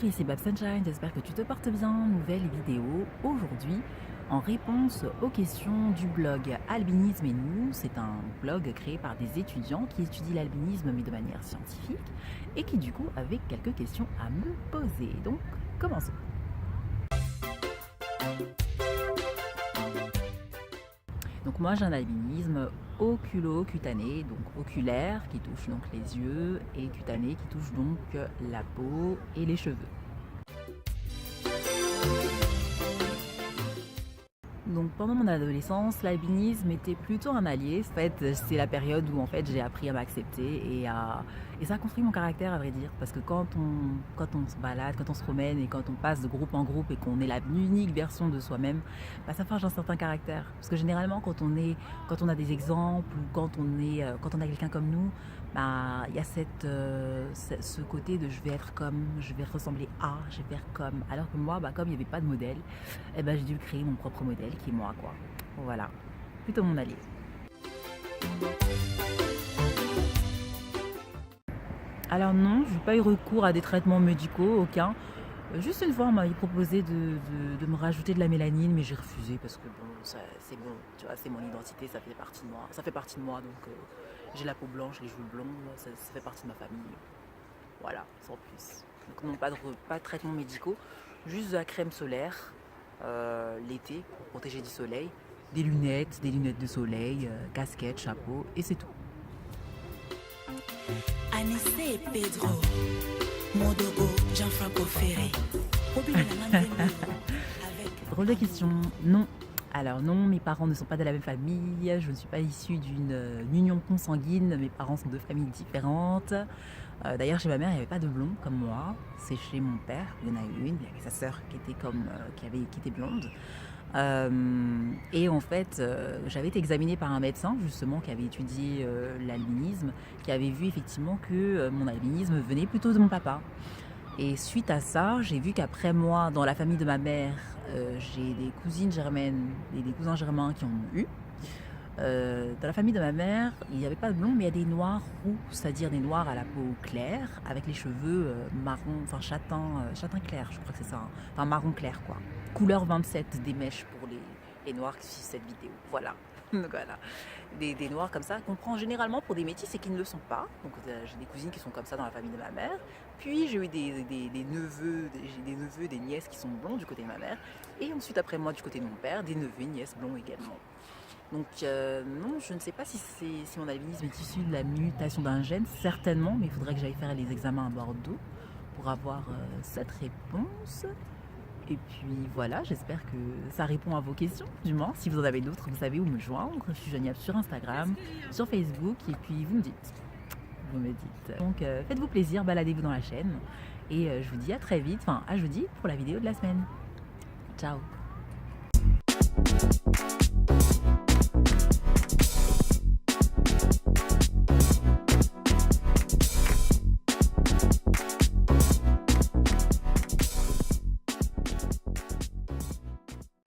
Bonjour, ici Bab Sunshine, j'espère que tu te portes bien. Nouvelle vidéo aujourd'hui en réponse aux questions du blog Albinisme et nous. C'est un blog créé par des étudiants qui étudient l'albinisme mais de manière scientifique et qui du coup avaient quelques questions à me poser. Donc commençons. Donc moi j'ai un albinisme oculo-cutané, donc oculaire qui touche donc les yeux et cutané qui touche donc la peau et les cheveux. Donc pendant mon adolescence, l'albinisme était plutôt un allié. En fait, c'est la période où en fait j'ai appris à m'accepter et ça a construit mon caractère à vrai dire. Parce que quand on se balade, quand on se promène et quand on passe de groupe en groupe et qu'on est l'unique version de soi-même, bah, ça forge un certain caractère. Parce que généralement quand on a des exemples ou quand on a quelqu'un comme nous, bah, il y a ce côté de je vais être comme, je vais ressembler à, je vais faire comme. Alors que moi, bah, comme il n'y avait pas de modèle, eh ben, j'ai dû créer mon propre modèle qui est moi, quoi. Voilà, plutôt mon allié. Alors non, je n'ai pas eu recours à des traitements médicaux, aucun. Juste une fois, on m'avait proposé de me rajouter de la mélanine, mais j'ai refusé parce que bon, c'est bon, tu vois, c'est mon identité, ça fait partie de moi. Ça fait partie de moi, donc j'ai la peau blanche, les cheveux blonds, ça fait partie de ma famille. Voilà, sans plus. Donc non, pas de traitements médicaux, juste de la crème solaire l'été pour protéger du soleil, des lunettes de soleil, casquette, chapeau, et c'est tout. Anissé et Pedro, Modogo, Jean-Franco Ferré. Drôle de question. Non. Alors non, mes parents ne sont pas de la même famille, je ne suis pas issue d'une union consanguine, mes parents sont de familles différentes. D'ailleurs chez ma mère il n'y avait pas de blond comme moi, c'est chez mon père, il y en a une, il y avait sa sœur qui était blonde. Et en fait j'avais été examinée par un médecin justement qui avait étudié l'albinisme, qui avait vu effectivement que mon albinisme venait plutôt de mon papa. Et suite à ça, j'ai vu qu'après moi, dans la famille de ma mère, j'ai des cousines germaines et des cousins germains qui en ont eu. Dans la famille de ma mère, il n'y avait pas de blond, mais il y a des noirs roux, c'est-à-dire des noirs à la peau claire, avec les cheveux marron, enfin châtain clair, je crois que c'est ça, hein. Enfin marron clair quoi. Couleur 27 des mèches pour les noirs qui suivent cette vidéo. Voilà. Donc voilà, des noirs comme ça qu'on prend généralement pour des métis et qui ne le sont pas. Donc j'ai des cousines qui sont comme ça dans la famille de ma mère. Puis j'ai eu des neveux, des nièces qui sont blonds du côté de ma mère. Et ensuite après moi du côté de mon père, des neveux et nièces blonds également. Donc non, je ne sais pas si mon albinisme est issu de la mutation d'un gène, certainement, mais il faudrait que j'aille faire les examens à Bordeaux pour avoir cette réponse. Et puis voilà, j'espère que ça répond à vos questions. Du moins, si vous en avez d'autres, vous savez où me joindre. Je suis joignable sur Instagram, sur Facebook, et puis vous me dites. Donc faites-vous plaisir, baladez-vous dans la chaîne. Et je vous dis à très vite, enfin à jeudi pour la vidéo de la semaine. Ciao.